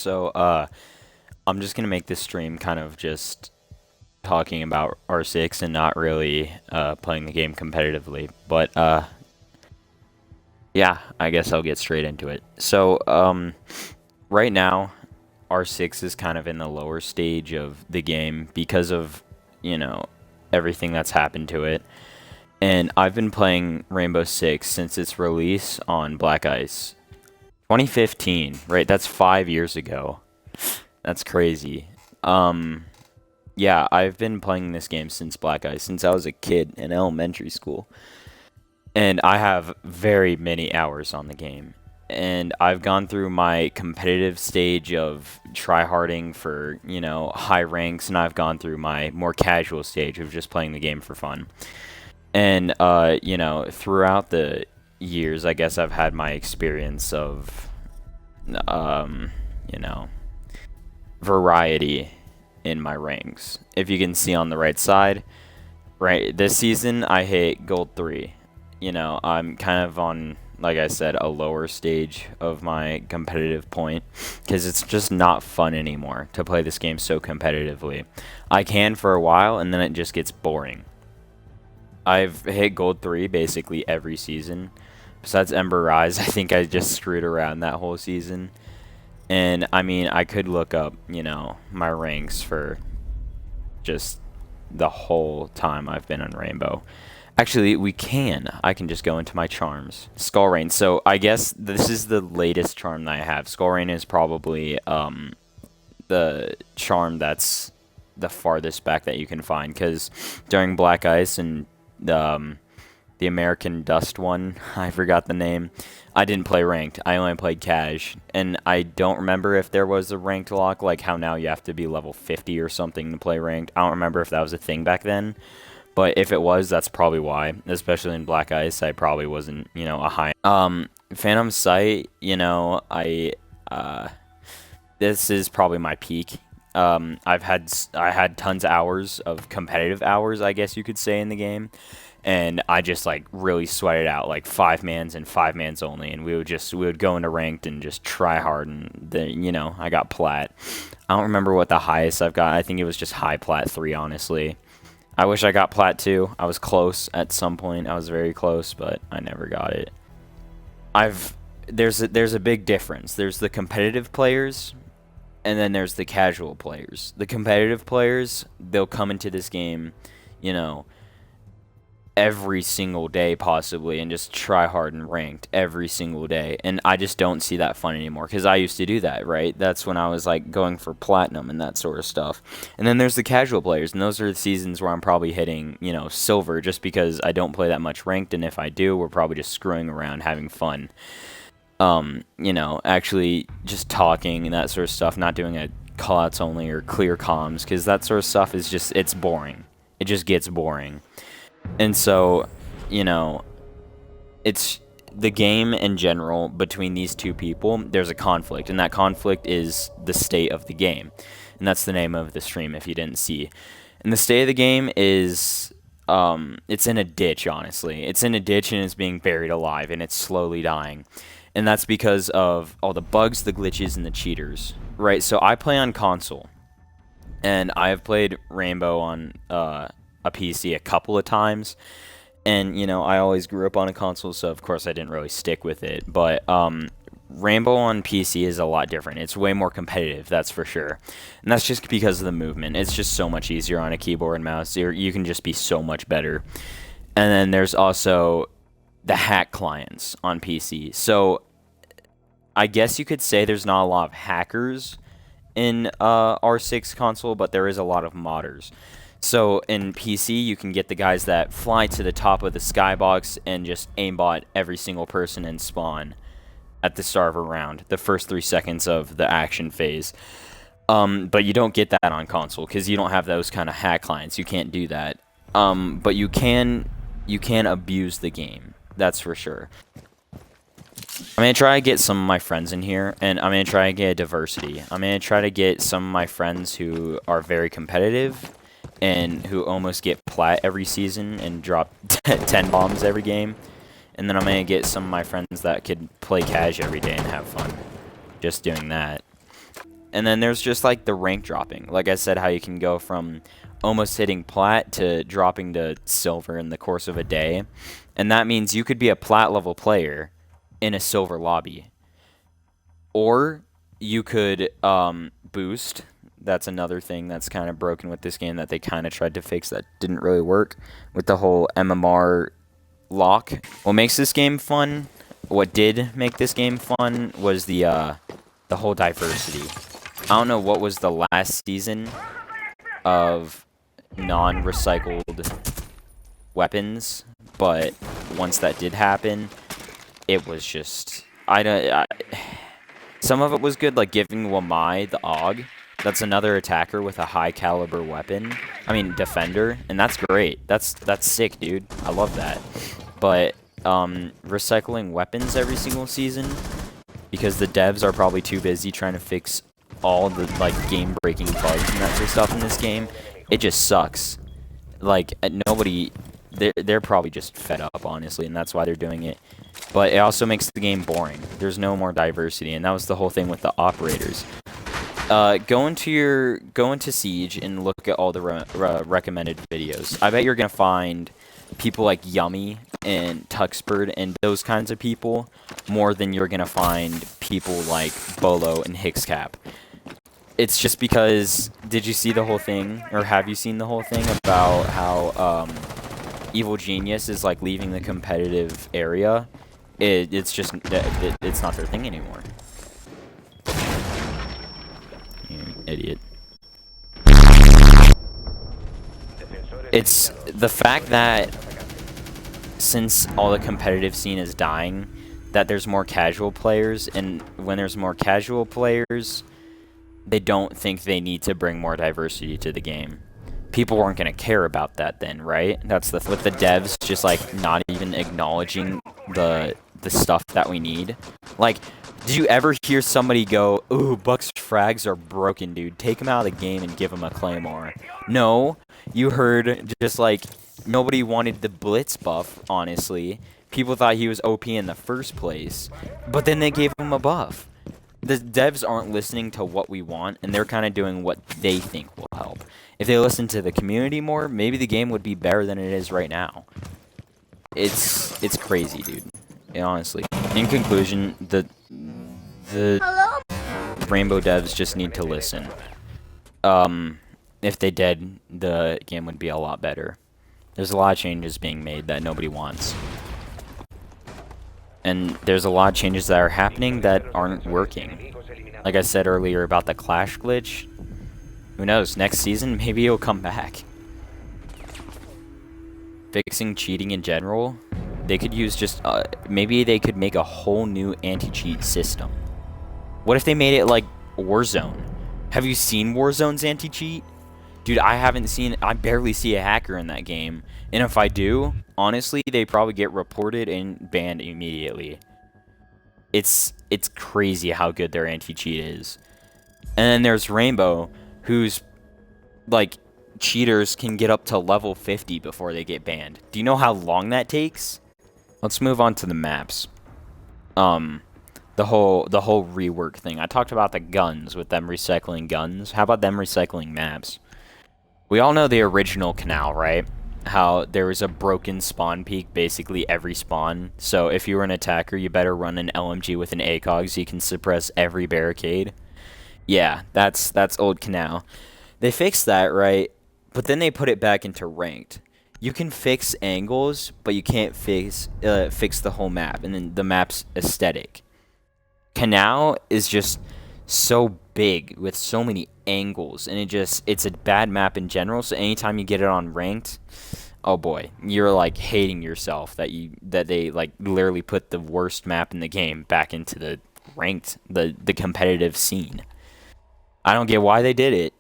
So, I'm just gonna make this stream kind of just talking about R6 and not really playing the game competitively. But yeah, I guess I'll get straight into it. So, right now, R6 is kind of in the lower stage of the game because of, you know, everything that's happened to it. And I've been playing Rainbow Six since its release on Black Ice. 2015, right? That's 5 years ago. That's crazy. Yeah, I've been playing this game since Black Ice, since I was a kid in elementary school. And I have very many hours on the game. And I've gone through my competitive stage of tryharding for, high ranks, and I've gone through my more casual stage of just playing the game for fun. And, throughout the years, I guess I've had my experience of, you know, variety in my ranks. If you can see on the right side, right, this season I hit gold 3. I'm kind of on, like I said, a lower stage of my competitive point because it's just not fun anymore to play this game so competitively. I can for a while, and then it just gets boring. I've hit gold 3 basically every season. Besides Ember Rise, I think I just screwed around that whole season. And, I mean, I could look up, my ranks for just the whole time I've been on Rainbow. Actually, we can. I can just go into my charms. Skull Rain. So, I guess this is the latest charm that I have. Skull Rain is probably the charm that's the farthest back that you can find. Because during Black Ice and the American Dust one, I forgot the name, I didn't play ranked. I only played cash. And I don't remember if there was a ranked lock, like how now you have to be level 50 or something to play ranked. I don't remember if that was a thing back then. But if it was, that's probably why. Especially in Black Ice, I probably wasn't, a high. Phantom Sight, this is probably my peak. I had tons of hours of competitive hours, I guess you could say, in the game. And I just like really sweated out, like 5-mans and 5-mans only, and we would go into ranked and just try hard, and then I got plat. I don't remember what the highest I've got. I think it was just high plat 3, honestly. I wish I got plat 2. I was close at some point. I was very close, but I never got it. There's a big difference. There's the competitive players, and then there's the casual players. The competitive players, they'll come into this game, every single day possibly, and just try hard and ranked every single day. And I just don't see that fun anymore, because I used to do that, right? That's when I was like going for platinum and that sort of stuff. And then there's the casual players, and those are the seasons where I'm probably hitting, silver, just because I don't play that much ranked, and if I do, we're probably just screwing around, having fun. Actually just talking and that sort of stuff, not doing a callouts only or clear comms, because that sort of stuff is just, it's boring. It just gets boring. And so, it's the game in general between these two people, there's a conflict, and that conflict is the state of the game. And that's the name of the stream, if you didn't see. And the state of the game is, it's in a ditch, honestly. It's in a ditch, and it's being buried alive, and it's slowly dying. And that's because of all the bugs, the glitches, and the cheaters, right? So I play on console, and I have played Rainbow on, a PC a couple of times, and I always grew up on a console, so of course I didn't really stick with it. But Rainbow on PC is a lot different. It's way more competitive, that's for sure, and that's just because of the movement. It's just so much easier on a keyboard and mouse. You can just be so much better. And then there's also the hack clients on PC. So I guess you could say there's not a lot of hackers in R6 console, but there is a lot of modders. So in PC, you can get the guys that fly to the top of the skybox and just aimbot every single person and spawn at the start of a round, the first 3 seconds of the action phase. But you don't get that on console because you don't have those kind of hack clients. You can't do that. But you can abuse the game. That's for sure. I'm going to try to get some of my friends in here, and I'm going to try to get a diversity. I'm going to try to get some of my friends who are very competitive and who almost get plat every season and drop 10 bombs every game. And then I'm going to get some of my friends that could play cash every day and have fun just doing that. And then there's just like the rank dropping. Like I said, how you can go from almost hitting plat to dropping to silver in the course of a day. And that means you could be a plat level player in a silver lobby. Or you could boost. That's another thing that's kind of broken with this game that they kind of tried to fix that didn't really work with the whole MMR lock. What makes this game fun, what did make this game fun, was the whole diversity. I don't know what was the last season of non-recycled weapons, but once that did happen, it was just some of it was good, like giving Wamai the AUG. That's another attacker with a high caliber weapon. I mean, defender, and that's great. That's sick, dude. I love that. But recycling weapons every single season, because the devs are probably too busy trying to fix all the like game-breaking bugs and that sort of stuff in this game, it just sucks. Like nobody, they're probably just fed up, honestly, and that's why they're doing it. But it also makes the game boring. There's no more diversity, and that was the whole thing with the operators. Go into Siege and look at all the recommended videos. I bet you're gonna find people like Yummy and Tuxbird and those kinds of people more than you're gonna find people like Bolo and Hixcap. It's just because, did you see the whole thing, or have you seen the whole thing about how Evil Genius is like leaving the competitive area? It's just it's not their thing anymore. Idiot. It's the fact that since all the competitive scene is dying, that there's more casual players, and when there's more casual players, they don't think they need to bring more diversity to the game. People weren't going to care about that then, right? That's with the devs just like not even acknowledging the stuff that we need. Like, did you ever hear somebody go, "Ooh, Buck's frags are broken, dude. Take him out of the game and give him a claymore"? No, you heard just like nobody wanted the blitz buff, honestly. People thought he was OP in the first place, but then they gave him a buff. The devs aren't listening to what we want, and they're kind of doing what they think will help. If they listen to the community more, maybe the game would be better than it is right now. It's crazy, dude. Yeah, honestly. In conclusion, the Rainbow devs just need to listen. If they did, the game would be a lot better. There's a lot of changes being made that nobody wants. And there's a lot of changes that are happening that aren't working. Like I said earlier about the Clash glitch, who knows, next season maybe it'll come back. Fixing cheating in general, they could use just, maybe they could make a whole new anti-cheat system. What if they made it like Warzone? Have you seen Warzone's anti-cheat? Dude, I barely see a hacker in that game. And if I do, honestly, they probably get reported and banned immediately. It's crazy how good their anti-cheat is. And then there's Rainbow, who's, like, cheaters can get up to level 50 before they get banned. Do you know how long that takes? Let's move on to the maps. The whole rework thing. I talked about the guns, with them recycling guns. How about them recycling maps? We all know the original Canal, right? How there was a broken spawn peak basically every spawn. So if you were an attacker, you better run an LMG with an ACOG so you can suppress every barricade. Yeah, that's old Canal. They fixed that, right? But then they put it back into ranked. You can fix angles, but you can't fix the whole map, and then the map's aesthetic. Canal is just so big with so many angles, and it's a bad map in general. So anytime you get it on ranked, oh boy, you're like hating yourself that they like literally put the worst map in the game back into the ranked, the competitive scene. I don't get why they did it.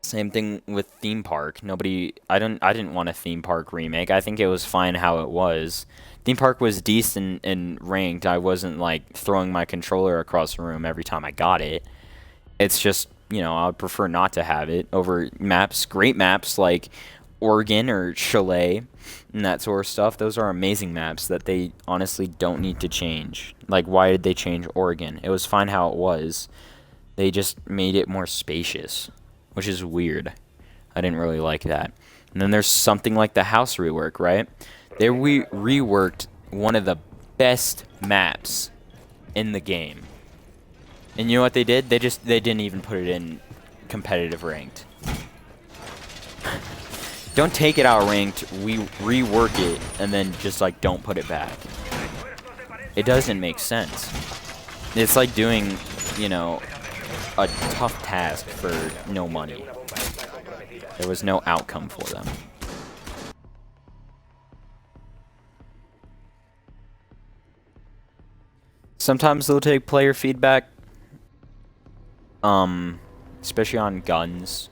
Same thing with Theme Park. I didn't want a Theme Park remake. I think it was fine how it was. Theme Park was decent and ranked. I wasn't like throwing my controller across the room every time I got it. It's just, you know, I would prefer not to have it over maps, great maps like Oregon or Chalet and that sort of stuff. Those are amazing maps that they honestly don't need to change. Like, why did they change Oregon? It was fine how it was. They just made it more spacious, which is weird. I didn't really like that. And then there's something like the house rework, right? They reworked one of the best maps in the game. And you know what they did? They didn't even put it in competitive ranked. Don't take it out ranked, we rework it, and then just like don't put it back. It doesn't make sense. It's like doing, you know, a tough task for no money. There was no outcome for them. Sometimes they'll take player feedback, especially on guns.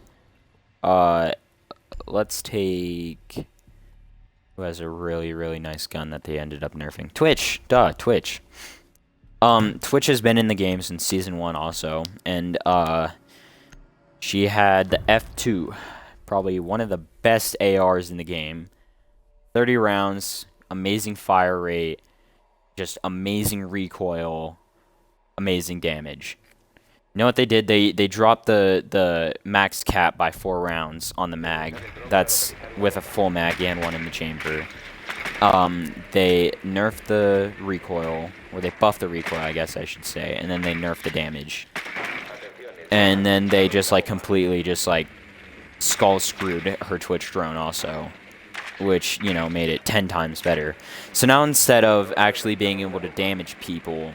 Let's take who has a really, really nice gun that they ended up nerfing. Twitch, duh, Twitch. Twitch has been in the game since Season 1 also, and, she had the F2, probably one of the best ARs in the game. 30 rounds, amazing fire rate, just amazing recoil, amazing damage. You know what they did? They dropped the max cap by 4 rounds on the mag. That's with a full mag and one in the chamber. They nerfed the recoil, or they buffed the recoil, I guess I should say, and then they nerfed the damage. And then they just like completely just like skull screwed her Twitch drone also, which, you know, made it 10 times better. So now instead of actually being able to damage people,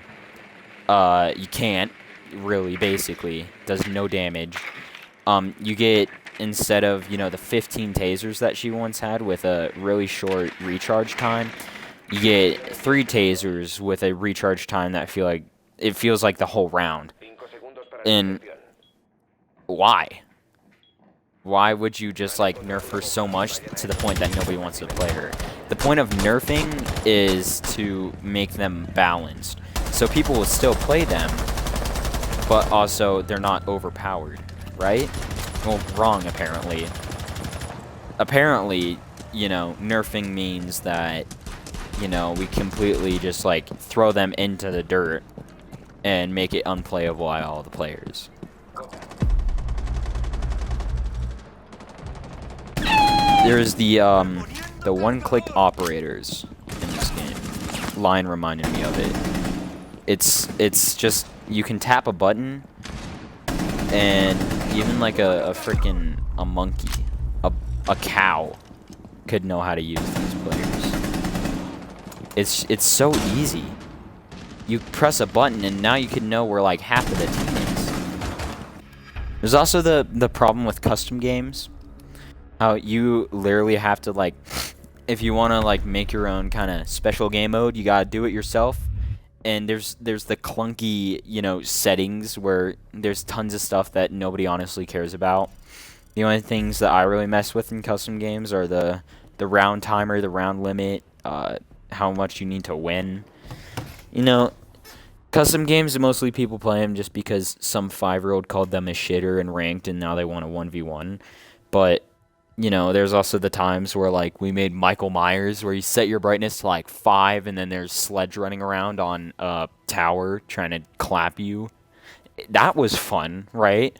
you can't. Really, basically does no damage. You get, instead of, you know, the 15 tasers that she once had with a really short recharge time, you get 3 tasers with a recharge time that feels like the whole round. And why would you just like nerf her so much to the point that nobody wants to play her? The point of nerfing is to make them balanced, so people will still play them, but also they're not overpowered, right? Well, wrong, apparently. Apparently, you know, nerfing means that, you know, we completely just, like, throw them into the dirt and make it unplayable by all the players. There's the one-click operators in this game. Line reminded me of it. It's just, you can tap a button, and even like a monkey, a cow could know how to use these players. It's so easy. You press a button, and now you can know where like half of the team is. There's also the problem with custom games. How you literally have to, like, if you want to like make your own kind of special game mode, you gotta do it yourself. And there's the clunky, you know, settings where there's tons of stuff that nobody honestly cares about. The only things that I really mess with in custom games are the round timer, the round limit, how much you need to win. You know, custom games, mostly people play them just because some 5-year-old called them a shitter and ranked, and now they want a 1v1. But, you know, there's also the times where, like, we made Michael Myers, where you set your brightness to, like, 5, and then there's Sledge running around on a tower trying to clap you. That was fun, right?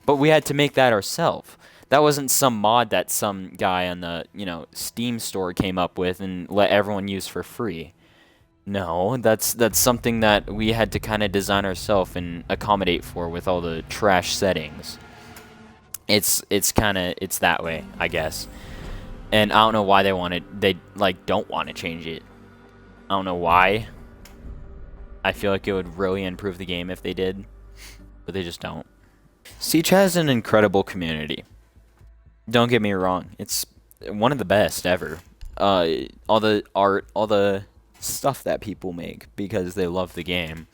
But we had to make that ourselves. That wasn't some mod that some guy on the, you know, Steam store came up with and let everyone use for free. No, that's something that we had to kind of design ourselves and accommodate for with all the trash settings. It's that way, I guess. And I don't know why they like don't want to change it. I don't know why. I feel like it would really improve the game if they did, but they just don't. Siege has an incredible community. Don't get me wrong, it's one of the best ever. All the art, all the stuff that people make because they love the game.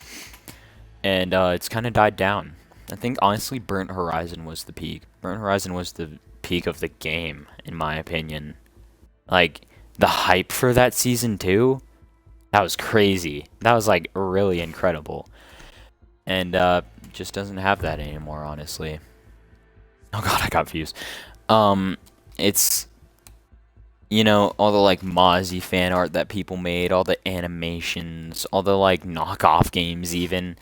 And it's kind of died down. I think, honestly, Burnt Horizon was the peak. Burnt Horizon was the peak of the game, in my opinion. Like, the hype for that Season 2, that was crazy. That was, like, really incredible. And, just doesn't have that anymore, honestly. Oh god, I got confused. It's, you know, all the, like, Mozzie fan art that people made, all the animations, all the, like, knockoff games, even.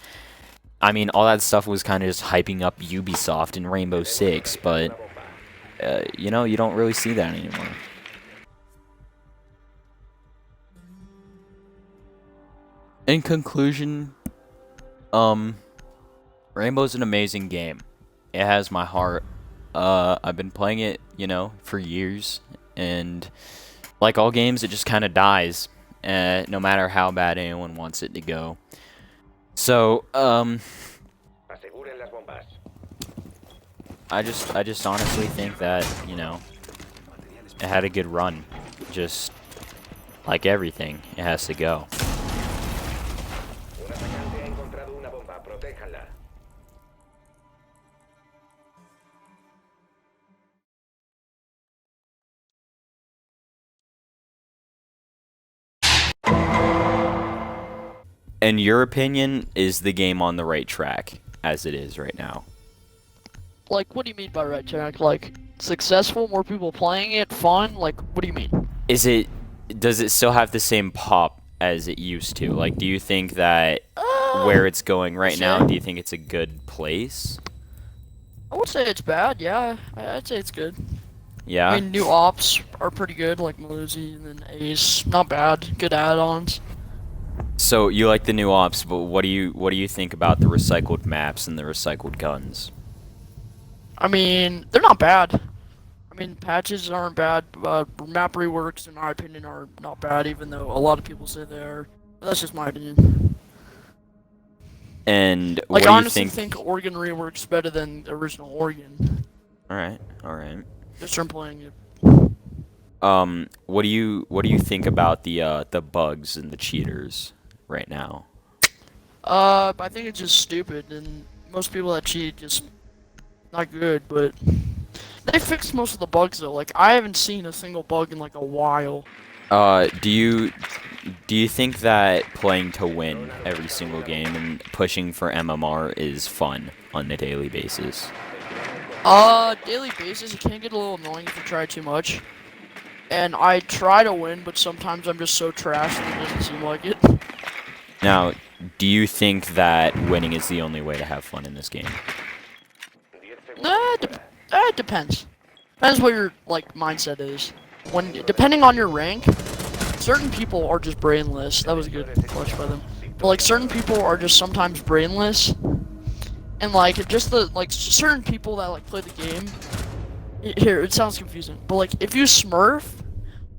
I mean, all that stuff was kind of just hyping up Ubisoft and Rainbow Six, but you know, you don't really see that anymore. In conclusion, Rainbow's an amazing game. It has my heart. I've been playing it, you know, for years, and like all games, it just kind of dies, no matter how bad anyone wants it to go. So, I just honestly think that, you know, it had a good run. Just like everything, it has to go. In your opinion, is the game on the right track as it is right now? Like, what do you mean by right track? Like, successful, more people playing it, fun? Like, what do you mean? Does it still have the same pop as it used to? Like, do you think that where it's going right now, do you think it's a good place? I would say it's bad, yeah. I'd say it's good. Yeah? I mean, new ops are pretty good, like Melusi and then Ace. Not bad. Good add-ons. So, you like the new ops, but what do you think about the recycled maps and the recycled guns? I mean, they're not bad. I mean, patches aren't bad. Map reworks, in my opinion, are not bad, even though a lot of people say they are. But that's just my opinion. And like, what do I you honestly think Oregon reworks better than the original Oregon. Alright, alright. Just from playing it. What do you think about the bugs and the cheaters right now? I think it's just stupid, and most people that cheat just not good, but they fixed most of the bugs though. Like, I haven't seen a single bug in like a while. Do you think that playing to win every single game and pushing for MMR is fun on a daily basis? Daily basis, it can get a little annoying if you try too much. And I try to win, but sometimes I'm just so trash that it doesn't seem like it. Now, do you think that winning is the only way to have fun in this game? It depends. Depends what your, like, mindset is. Depending on your rank, certain people are just brainless. That was a good clutch by them. But, like, certain people are just sometimes brainless. And, like, certain people that, like, play the game. Here, it sounds confusing. But, like, if you smurf,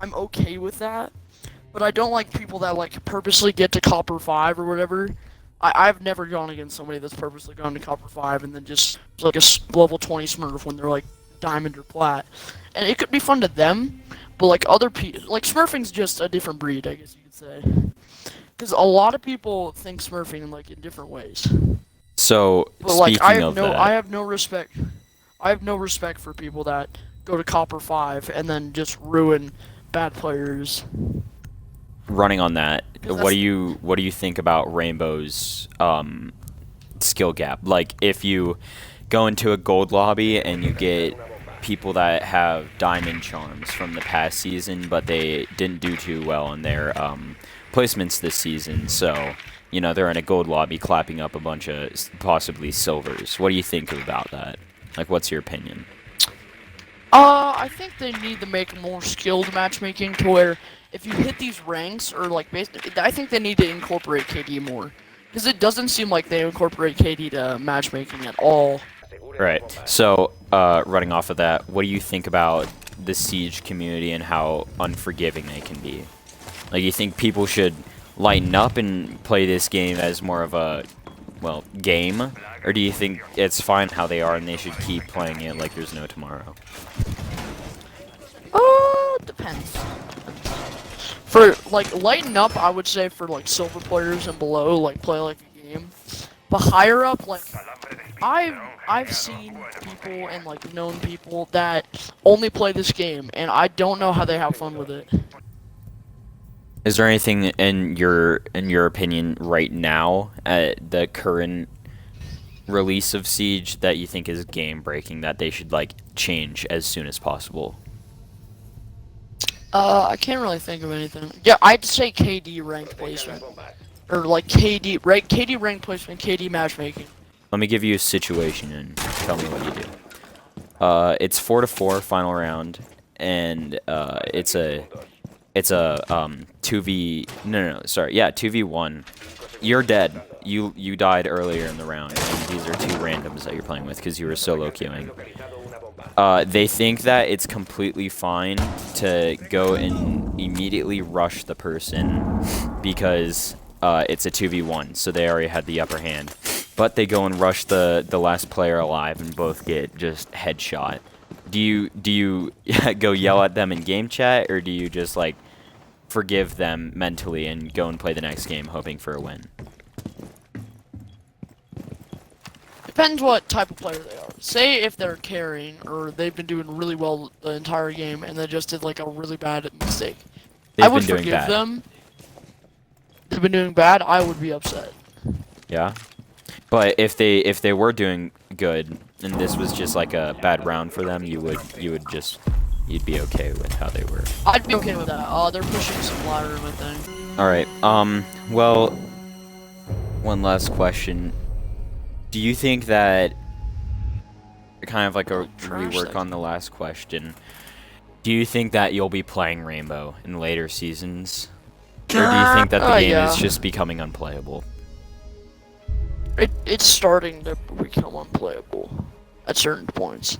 I'm okay with that. But I don't like people that, like, purposely get to Copper 5 or whatever. I've never gone against somebody that's purposely gone to Copper 5 and then just, like, a level 20 smurf when they're, like, Diamond or Plat. And it could be fun to them, but, like, other people... Like, smurfing's just a different breed, I guess you could say. Because a lot of people think smurfing in, like, in different ways. So, but, like, I have no respect. I have no respect for people that go to Copper 5 and then just ruin bad players. Running on that, what do you think about Rainbow's skill gap? Like, if you go into a gold lobby and you get people that have diamond charms from the past season, but they didn't do too well on their placements this season, so you know they're in a gold lobby clapping up a bunch of possibly silvers. What do you think about that? Like, what's your opinion? I think they need to make more skilled matchmaking to where if you hit these ranks, or like, I think they need to incorporate KD more. Because it doesn't seem like they incorporate KD to matchmaking at all. Right. So, running off of that, what do you think about the Siege community and how unforgiving they can be? Like, you think people should lighten up and play this game as more of a, well, game? Or do you think it's fine how they are and they should keep playing it like there's no tomorrow? Depends. For, like, lighten up, I would say for, like, silver players and below, like, play like a game. But higher up, like, I've seen people and, like, known people that only play this game, and I don't know how they have fun with it. Is there anything in your opinion right now at the current release of Siege that you think is game breaking that they should like change as soon as possible? I can't really think of anything. Yeah, I'd say KD rank placement. Or like KD rank placement, KD matchmaking. let me give you a situation and tell me what you do. It's 4-4 final round, and it's a 2v no, sorry, yeah, 2v1. You're dead. You died earlier in the round, and these are two randoms that you're playing with because you were solo queuing. They think that it's completely fine to go and immediately rush the person because it's a 2v1, so they already had the upper hand. But they go and rush the last player alive and both get just headshot. Do you go yell at them in game chat, or do you just like forgive them mentally and go and play the next game hoping for a win? Depends what type of player they are. Say if they're carrying or they've been doing really well the entire game and they just did like a really bad mistake. I would forgive them. They've been doing bad, I would be upset. Yeah. But if they were doing good and this was just like a bad round for them, you'd be okay with how they were. I'd be okay with that. They're pushing some ladder, I think. All right. Well, one last question. Do you think that, kind of like a rework on the last question, do you think that you'll be playing Rainbow in later seasons? Or do you think that the game is just becoming unplayable? It's starting to become unplayable at certain points.